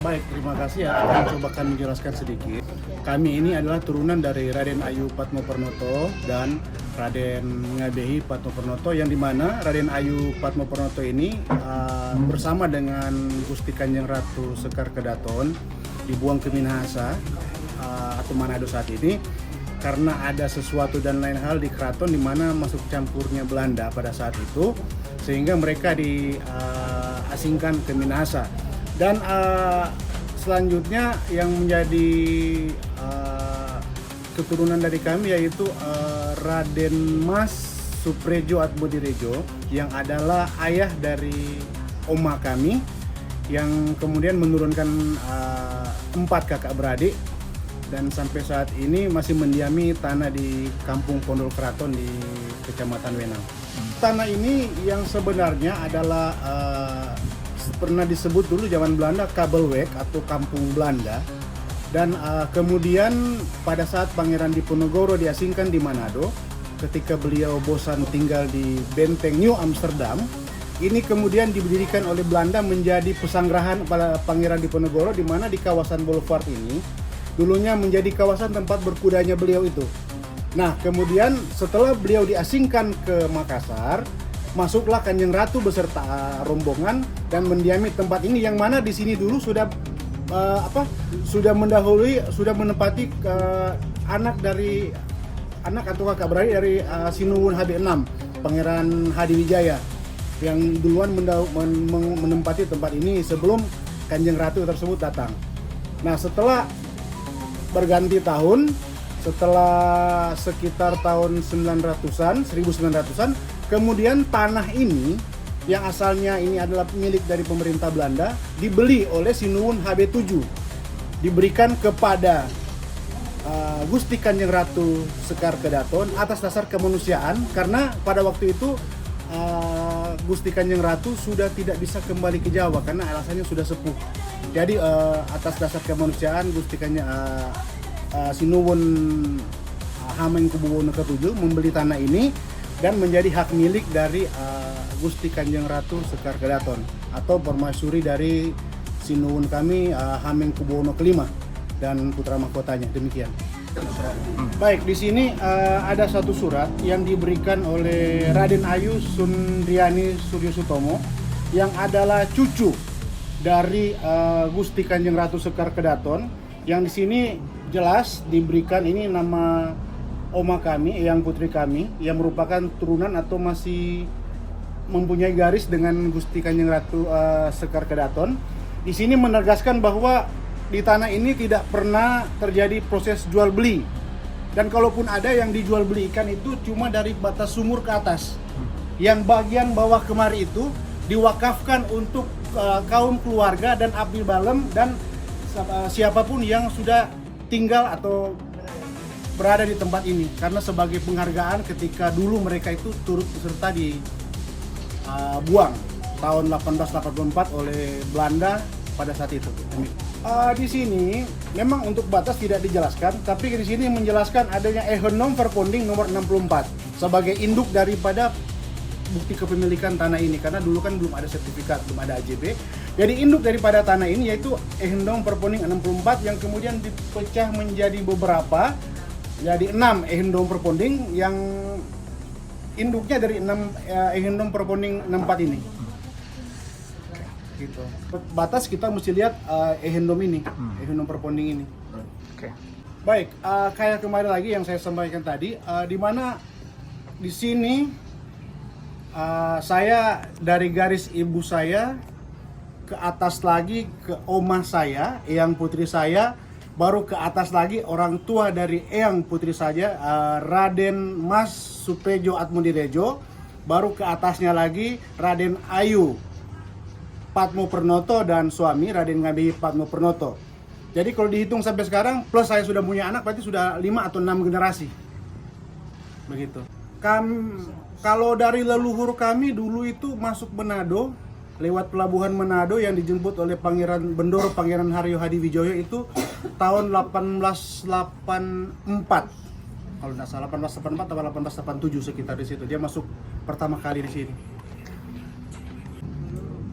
Baik, terima kasih ya. Akan coba kami jelaskan sedikit. Kami ini adalah turunan dari Raden Ayu Padmopernoto dan Raden Ngabehi Padmopernoto, yang dimana Raden Ayu Padmopernoto ini bersama dengan Gusti Kanjeng Ratu Sekar Kedaton dibuang ke Minahasa atau Manado saat ini karena ada sesuatu dan lain hal di keraton di mana masuk campurnya Belanda pada saat itu, sehingga mereka diasingkan ke Minahasa. Dan selanjutnya yang menjadi keturunan dari kami yaitu Raden Mas Suprejo Atmodirejo, yang adalah ayah dari oma kami, yang kemudian menurunkan 4 kakak beradik dan sampai saat ini masih mendiami tanah di Kampung Pondok Keraton di Kecamatan Wenang. Tanah ini yang sebenarnya adalah pernah disebut dulu zaman Belanda Kabelweg atau Kampung Belanda, dan kemudian pada saat Pangeran Diponegoro diasingkan di Manado, ketika beliau bosan tinggal di Benteng New Amsterdam, ini kemudian didirikan oleh Belanda menjadi pesanggrahan pada Pangeran Diponegoro, di mana di kawasan Boulevard ini dulunya menjadi kawasan tempat berkudanya beliau itu. Nah, kemudian setelah beliau diasingkan ke Makassar, masuklah Kanjeng Ratu beserta rombongan dan mendiami tempat ini, yang mana di sini dulu sudah sudah menempati anak atau kakak beradik dari Sinuwun HB6, Pangeran Hadiwijaya, yang duluan menempati tempat ini sebelum Kanjeng Ratu tersebut datang. Nah, setelah berganti tahun, setelah sekitar tahun 1900-an, kemudian tanah ini yang asalnya ini adalah milik dari pemerintah Belanda dibeli oleh Sinuwun HB7, diberikan kepada Gusti Kanjeng Ratu Sekar Kedaton atas dasar kemanusiaan, karena pada waktu itu Gusti Kanjeng Ratu sudah tidak bisa kembali ke Jawa karena alasannya sudah sepuh. Jadi atas dasar kemanusiaan Gusti Kanjeng Sinuwun Hamengkubuwono ke-7 membeli tanah ini dan menjadi hak milik dari Gusti Kanjeng Ratu Sekar Kedaton atau permaisuri dari Sinuwun kami Hamengkubuwono ke-5 dan putra mahkotanya. Demikian. Baik, di sini ada satu surat yang diberikan oleh Raden Ayu Sundriani Suryosutomo, yang adalah cucu dari Gusti Kanjeng Ratu Sekar Kedaton, yang di sini jelas diberikan ini nama oma kami, yang putri kami, yang merupakan turunan atau masih mempunyai garis dengan Gusti Kanjeng Ratu Sekar Kedaton. Di sini menegaskan bahwa di tanah ini tidak pernah terjadi proses jual beli, dan kalaupun ada yang dijual belikan itu cuma dari batas sumur ke atas. Yang bagian bawah kemari itu diwakafkan untuk kaum keluarga dan abdi balem dan siapapun yang sudah tinggal atau berada di tempat ini, karena sebagai penghargaan ketika dulu mereka itu turut beserta di buang tahun 1884 oleh Belanda pada saat itu. Di sini memang untuk batas tidak dijelaskan, tapi di sini menjelaskan adanya Ehenom Verponding nomor 64 sebagai induk daripada bukti kepemilikan tanah ini, karena dulu kan belum ada sertifikat, belum ada AJB. Jadi induk daripada tanah ini yaitu Ehenom Verponding 64, yang kemudian dipecah menjadi beberapa, jadi 6 Ehenom Verponding, yang induknya dari 6 Ehenom Verponding 64 ini. Gitu. Batas kita mesti lihat Ehenom ini, Ehenom Verponding ini. Oke. Baik, kayak kemarin lagi yang saya sampaikan tadi, di mana di sini saya dari garis ibu saya ke atas lagi ke oma saya, eyang putri saya, baru ke atas lagi orang tua dari eyang putri saja, Raden Mas Suprejo Atmodirejo, baru ke atasnya lagi Raden Ayu Padmopernoto dan suami Raden Ngabehi Padmopernoto. Jadi kalau dihitung sampai sekarang plus saya sudah punya anak, berarti sudah 5 atau 6 generasi. Begitu. Kalau dari leluhur kami dulu itu masuk Manado lewat pelabuhan Manado yang dijemput oleh Pangeran Bendoro, Pangeran Haryo Hadiwijoyo itu tahun 1884. Kalau tidak salah 1884 atau 1887 sekitar di situ. Dia masuk pertama kali di sini.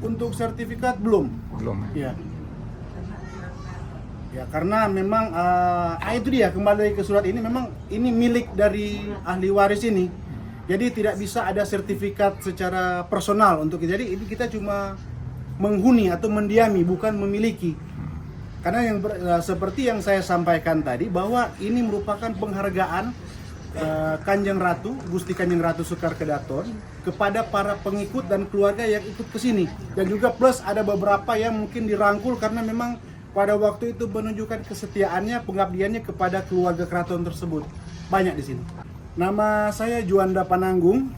Untuk sertifikat belum. Belum ya? Ya. Ya karena memang itu dia, kembali ke surat ini, memang ini milik dari ahli waris ini. Jadi tidak bisa ada sertifikat secara personal untuk jadi ini kita cuma menghuni atau mendiami, bukan memiliki. Karena seperti yang saya sampaikan tadi bahwa ini merupakan penghargaan Kanjeng Ratu, Gusti Kanjeng Ratu Sekar Kedaton kepada para pengikut dan keluarga yang ikut ke sini. Dan juga plus ada beberapa yang mungkin dirangkul karena memang pada waktu itu menunjukkan kesetiaannya, pengabdiannya kepada keluarga keraton tersebut. Banyak di sini. Nama saya Juanda Pananggung,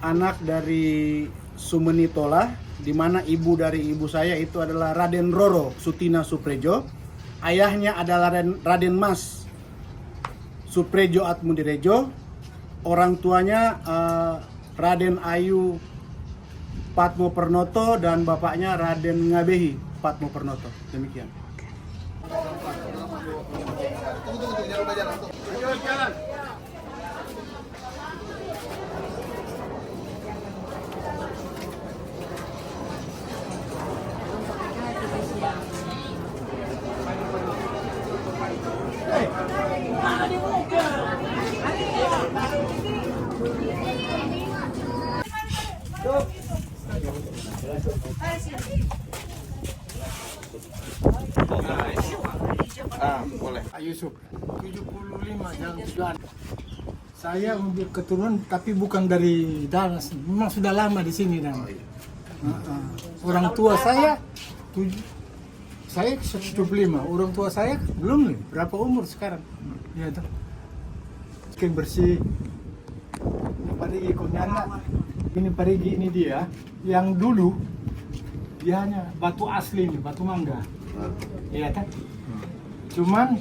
anak dari Sumeni Tola, di mana ibu dari ibu saya itu adalah Raden Roro Sutina Suprejo. Ayahnya adalah Raden Mas Suprejo Atmudirejo. Orang tuanya Raden Ayu Patmo Pernoto dan bapaknya Raden Ngabehi Patmo Pernoto. Demikian. Boleh. Yusuf, 75 jalan Sudan. Saya ambil keturunan tapi bukan dari Danas, memang sudah lama di sini dan orang tua saya 75, orang tua saya belum nih, berapa umur sekarang? Ya tuh. Bikin bersih. Ini parigi konyana. Ini parigi ini dia yang dulu dia hanya batu asli nih, batu mangga. Iya kan? Cuman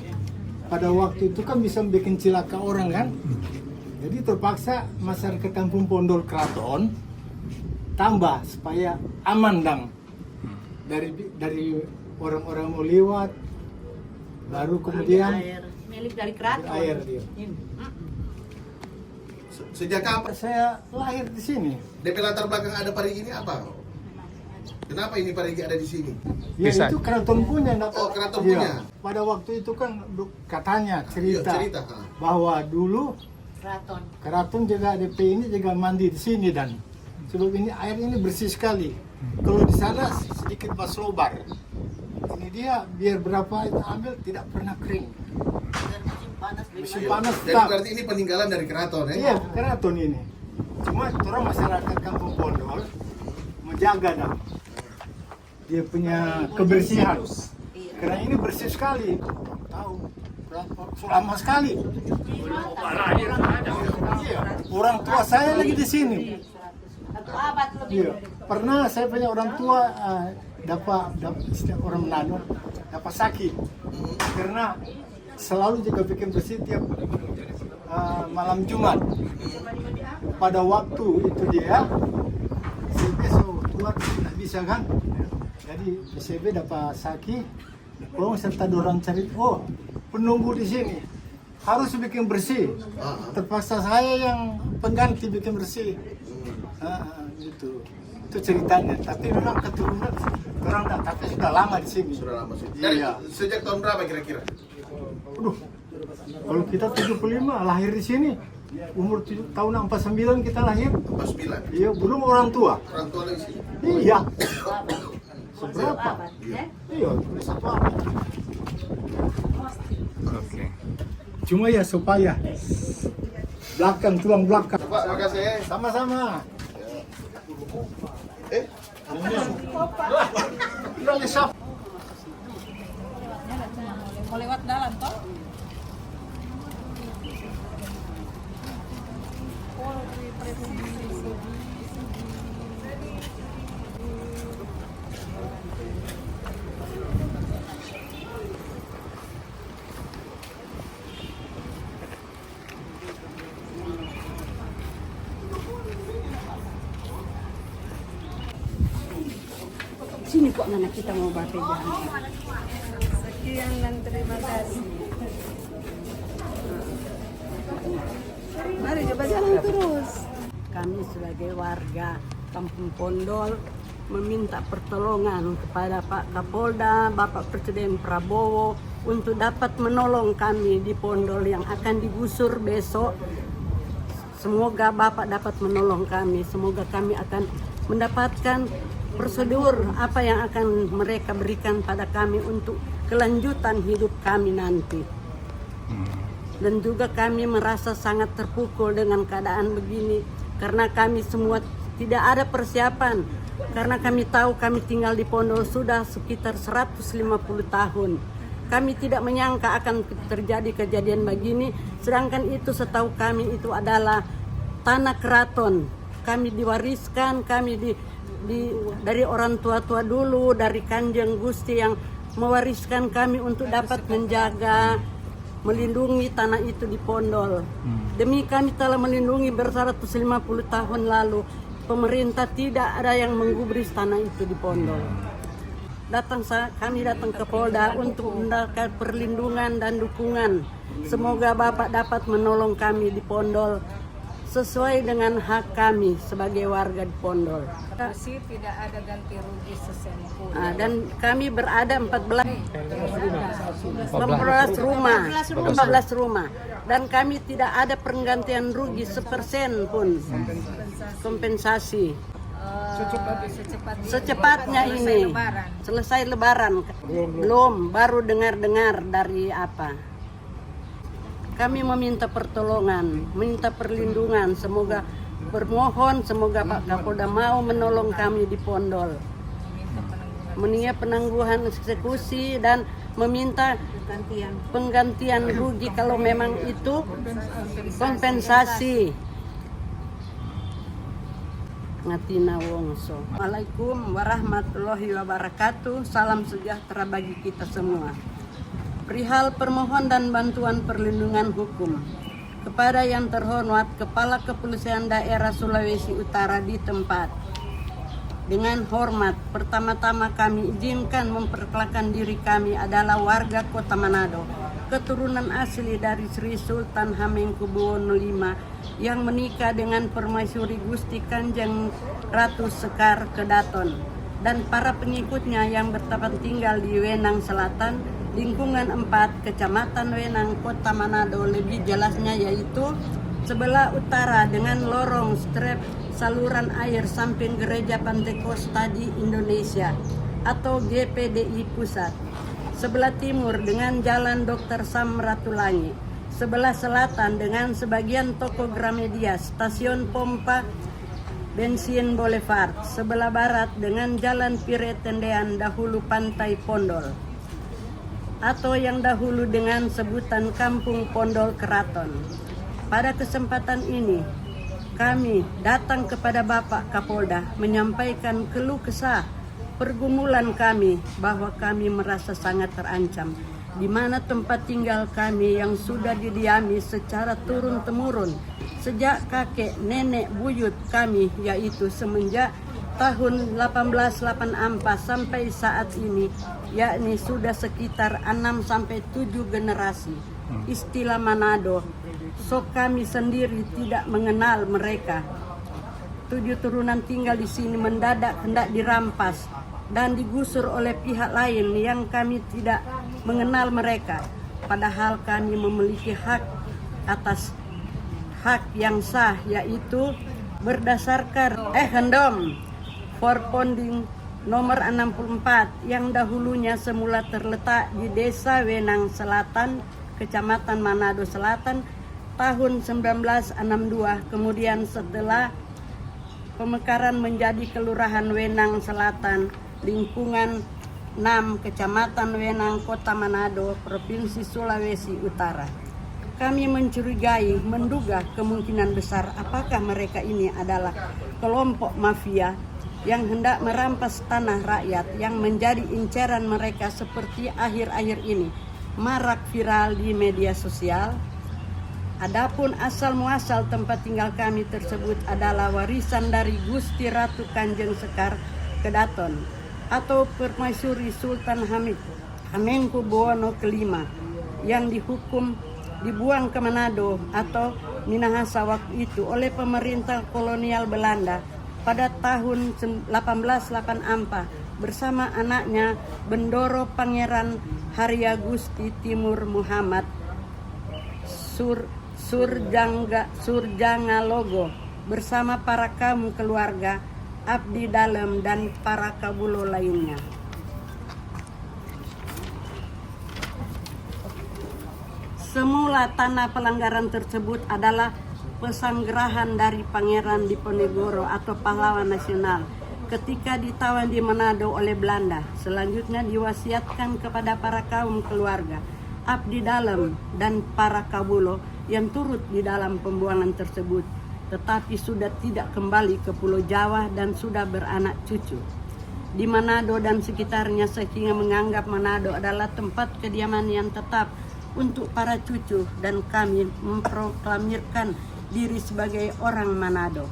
pada waktu itu kan bisa bikin cilaka orang kan, jadi terpaksa masyarakat Kampung Pondol Keraton tambah supaya aman dang dari orang-orang mau lewat, baru kemudian air milik dari keraton. air dia. Sejak kapan Saya lahir di sini. DP latar belakang ada Parigi ini apa? Kenapa ini Parigi ada di sini? Ya itu keraton punya. Oh, keraton Iya. punya. Pada waktu itu kan katanya cerita, Iya, cerita. bahwa dulu Keraton. keraton juga DP ini juga mandi di sini dan sebab ini air ini bersih sekali. Kalau di sana sedikit baslobar. Ini dia biar berapa itu ambil tidak pernah kering. Dan musim panas Musim Iya. panas Jadi tetap. berarti ini peninggalan dari keraton ya? Iya, keraton ini. Cuma orang masyarakat Kampung Pondol menjaga dah dia punya kebersihan. Karena ini bersih sekali. Tahu berapa lama sekali. Iya, orang tua saya lagi di sini. Satu abad lebih. Iya, pernah saya punya orang tua dapat istilah orang Manado dapat sakit karena selalu juga bikin bersih tiap malam Jumat. Pada waktu itu dia CB tua tidak bisa kan, jadi CB dapat sakit. Oh serta dorang cari, oh penunggu di sini harus bikin bersih. Terpaksa saya yang pengganti bikin bersih. Gitu. Itu ceritanya. Tapi memang keturunan orang tak, tapi sudah lama di sini. Sudah lama sih. Dari Iya. sejak tahun berapa kira-kira? Aduh, kalau kita 75 lahir di sini, umur tahun 49 kita lahir. 49. Iya, belum orang tua. Orang tua lagi sini. Iya. Satu Seberapa? abad. Ya? Iya, udah satu abad. Oke. Cuma ya supaya belakang, tulang belakang. Pak, makasih ya. Sama-sama. Eh, Udah lesap. Mau lewat dalam toh? Sini kok anak kita mau berpegang. Sekian dan terima kasih. Mari coba jalan terus. Kami sebagai warga Kampung Pondol meminta pertolongan kepada Pak Kapolda, Bapak Presiden Prabowo untuk dapat menolong kami di Pondol yang akan digusur besok. Semoga Bapak dapat menolong kami, semoga kami akan mendapatkan prosedur apa yang akan mereka berikan pada kami untuk kelanjutan hidup kami nanti. Dan juga kami merasa sangat terpukul dengan keadaan begini karena kami semua tidak ada persiapan, karena kami tahu kami tinggal di Pondol sudah sekitar 150 tahun. Kami tidak menyangka akan terjadi kejadian begini, sedangkan itu setahu kami itu adalah tanah keraton. Kami diwariskan, dari orang tua-tua dulu, dari Kanjeng Gusti yang mewariskan kami untuk dapat menjaga, melindungi tanah itu di Pondol. Demi kami telah melindungi ber-150 tahun lalu, pemerintah tidak ada yang menggubris tanah itu di Pondol. Kami datang ke Polda untuk mendapatkan perlindungan dan dukungan. Semoga Bapak dapat menolong kami di Pondol sesuai dengan hak kami sebagai warga di Pondol. Masih tidak ada ganti rugi sesen pun. Dan kami berada 14 rumah dan kami tidak ada penggantian rugi 1% pun kompensasi. Secepatnya ini selesai lebaran belum, baru dengar dari apa. Kami meminta pertolongan, minta perlindungan, semoga bermohon semoga Pak Kapolda mau menolong kami di Pondol, meninjau penangguhan eksekusi dan meminta penggantian rugi kalau memang itu kompensasi. Ngatina Wongso. Assalamualaikum warahmatullahi wabarakatuh. Salam sejahtera bagi kita semua. Perihal permohon dan bantuan perlindungan hukum kepada yang terhormat Kepala Kepolisian Daerah Sulawesi Utara di tempat. Dengan hormat, pertama-tama kami izinkan memperkenalkan diri kami adalah warga Kota Manado, keturunan asli dari Sri Sultan Hamengkubuwono V yang menikah dengan Permaisuri Gusti Kanjeng Ratu Sekar Kedaton dan para pengikutnya yang bertempat tinggal di Wenang Selatan, lingkungan 4, Kecamatan Wenang, Kota Manado, lebih jelasnya yaitu sebelah utara dengan lorong strip saluran air samping Gereja Pantekosta di Indonesia atau GPDI Pusat, sebelah timur dengan Jalan Dr. Samratulangi, sebelah selatan dengan sebagian toko Gramedia, stasiun pompa bensin Boulevard, sebelah barat dengan Jalan Pire Tendean dahulu Pantai Pondol atau yang dahulu dengan sebutan Kampung Pondol Keraton. Pada kesempatan ini kami datang kepada Bapak Kapolda menyampaikan keluh kesah pergumulan kami bahwa kami merasa sangat terancam di mana tempat tinggal kami yang sudah didiami secara turun-temurun sejak kakek nenek buyut kami, yaitu semenjak tahun 1884 sampai saat ini, yakni sudah sekitar 6-7 generasi. Istilah Manado, so kami sendiri tidak mengenal mereka. 7 turunan tinggal di sini mendadak hendak dirampas dan digusur oleh pihak lain yang kami tidak mengenal mereka. Padahal kami memiliki hak atas hak yang sah, yaitu berdasarkan Hendom Forponding nomor 64 yang dahulunya semula terletak di Desa Wenang Selatan, Kecamatan Manado Selatan tahun 1962, kemudian setelah pemekaran menjadi Kelurahan Wenang Selatan, lingkungan 6, Kecamatan Wenang, Kota Manado, Provinsi Sulawesi Utara. Kami mencurigai, menduga kemungkinan besar apakah mereka ini adalah kelompok mafia yang hendak merampas tanah rakyat yang menjadi incaran mereka seperti akhir-akhir ini marak viral di media sosial. Adapun asal muasal tempat tinggal kami tersebut adalah warisan dari Gusti Ratu Kanjeng Sekar Kedaton atau Permaisuri Sultan Hamengkubuwono V yang dibuang ke Manado atau Minahasa waktu itu oleh pemerintah kolonial Belanda pada tahun 1884 bersama anaknya Bendoro Pangeran Harya Gusti Timur Muhammad Surjangalogo bersama para kaum keluarga, abdi dalam dan para kabulo lainnya. Semula tanah pelanggaran tersebut adalah pesanggerahan dari Pangeran Diponegoro atau pahlawan nasional ketika ditawan di Manado oleh Belanda. Selanjutnya diwasiatkan kepada para kaum keluarga, abdi dalam dan para kabulo yang turut di dalam pembuangan tersebut, tetapi sudah tidak kembali ke Pulau Jawa dan sudah beranak cucu di Manado dan sekitarnya, sehingga menganggap Manado adalah tempat kediaman yang tetap untuk para cucu, dan kami memproklamirkan diri sebagai orang Manado.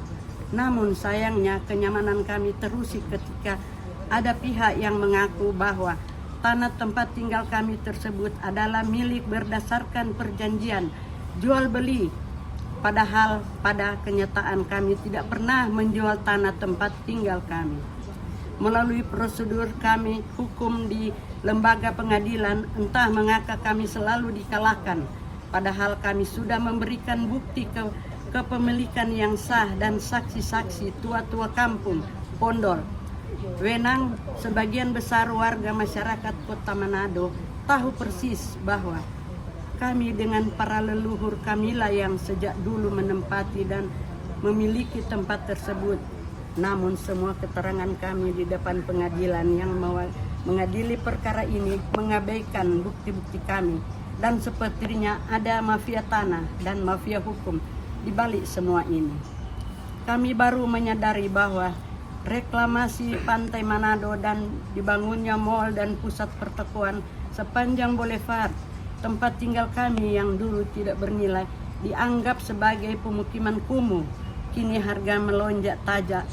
Namun sayangnya kenyamanan kami terusik ketika ada pihak yang mengaku bahwa tanah tempat tinggal kami tersebut adalah milik berdasarkan perjanjian jual beli. Padahal pada kenyataan kami tidak pernah menjual tanah tempat tinggal kami. Melalui prosedur kami hukum di lembaga pengadilan, entah mengapa kami selalu dikalahkan. Padahal kami sudah memberikan bukti kepemilikan yang sah dan saksi-saksi tua-tua kampung Pondol. Wenang sebagian besar warga masyarakat Kota Manado tahu persis bahwa kami dengan para leluhur kamilah yang sejak dulu menempati dan memiliki tempat tersebut. Namun semua keterangan kami di depan pengadilan yang mengadili perkara ini mengabaikan bukti-bukti kami, dan sepertinya ada mafia tanah dan mafia hukum di balik semua ini. Kami baru menyadari bahwa reklamasi pantai Manado dan dibangunnya mal dan pusat pertokoan sepanjang boulevard tempat tinggal kami yang dulu tidak bernilai dianggap sebagai pemukiman kumuh. Kini harga melonjak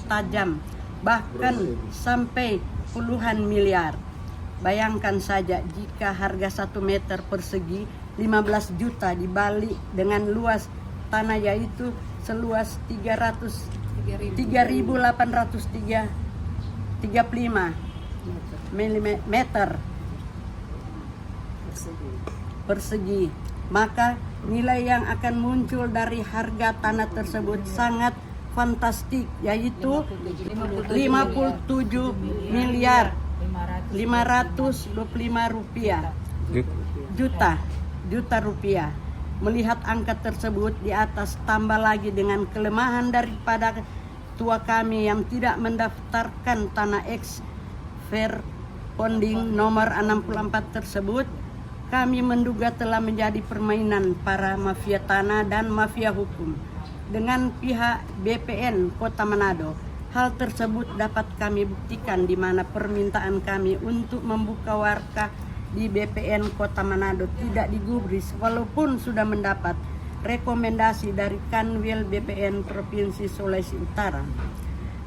tajam, bahkan sampai puluhan miliar. Bayangkan saja jika harga 1 meter persegi 15 juta dibalik dengan luas tanah yaitu seluas 3.835 meter persegi, maka nilai yang akan muncul dari harga tanah tersebut sangat fantastik, yaitu 57 miliar 525 juta rupiah. Melihat angka tersebut di atas, tambah lagi dengan kelemahan daripada tua kami yang tidak mendaftarkan tanah ex fair ponding nomor 64 tersebut, kami menduga telah menjadi permainan para mafia tanah dan mafia hukum dengan pihak BPN Kota Manado. Hal tersebut dapat kami buktikan di mana permintaan kami untuk membuka warka di BPN Kota Manado tidak digubris walaupun sudah mendapat rekomendasi dari Kanwil BPN Provinsi Sulawesi Utara.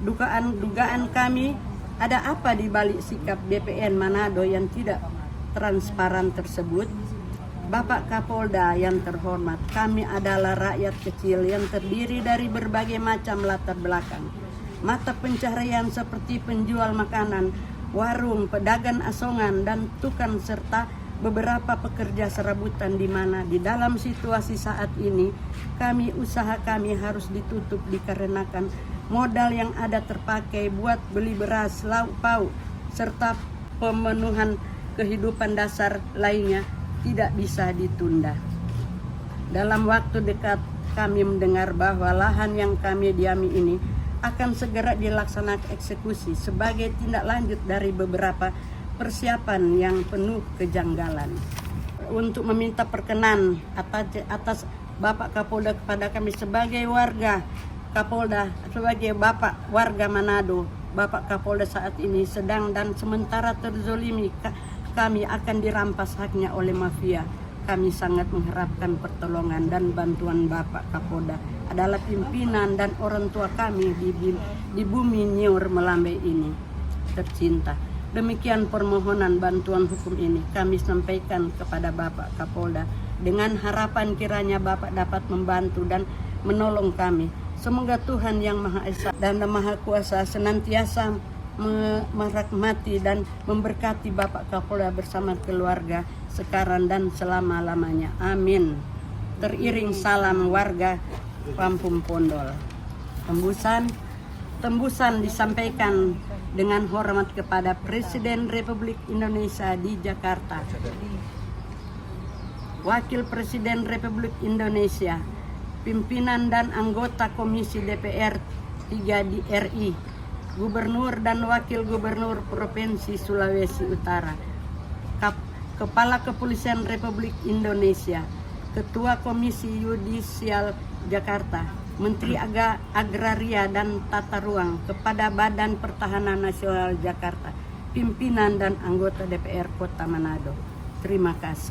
Dugaan kami, ada apa di balik sikap BPN Manado yang tidak transparan tersebut? Bapak Kapolda yang terhormat, kami adalah rakyat kecil yang terdiri dari berbagai macam latar belakang. Mata pencaharian seperti penjual makanan, warung, pedagang asongan, dan tukang serta beberapa pekerja serabutan, di mana di dalam situasi saat ini usaha kami harus ditutup dikarenakan modal yang ada terpakai buat beli beras, lauk pauk, serta pemenuhan kehidupan dasar lainnya tidak bisa ditunda. Dalam waktu dekat kami mendengar bahwa lahan yang kami diami ini akan segera dilaksanakan eksekusi sebagai tindak lanjut dari beberapa persiapan yang penuh kejanggalan. Untuk meminta perkenan atas Bapak Kapolda kepada kami sebagai warga Kapolda, sebagai Bapak warga Manado, Bapak Kapolda saat ini sedang dan sementara terzolimi, kami akan dirampas haknya oleh mafia. Kami sangat mengharapkan pertolongan dan bantuan Bapak Kapolda adalah pimpinan dan orang tua kami di bumi Nyiur Melambai ini tercinta. Demikian permohonan bantuan hukum ini kami sampaikan kepada Bapak Kapolda dengan harapan kiranya Bapak dapat membantu dan menolong kami Semoga Tuhan yang Maha Esa dan Maha Kuasa senantiasa merahmati dan memberkati Bapak Kapolda bersama keluarga sekarang dan selama-lamanya. Amin. Teriring salam warga Kampung Pondol. Tembusan disampaikan dengan hormat kepada Presiden Republik Indonesia di Jakarta, Wakil Presiden Republik Indonesia, pimpinan dan anggota Komisi DPR 3 di RI, Gubernur dan Wakil Gubernur Provinsi Sulawesi Utara, Kepala Kepolisian Republik Indonesia, Ketua Komisi Yudisial Jakarta, Menteri Agraria dan Tata Ruang, kepada Badan Pertahanan Nasional Jakarta, pimpinan dan anggota DPR Kota Manado. Terima kasih.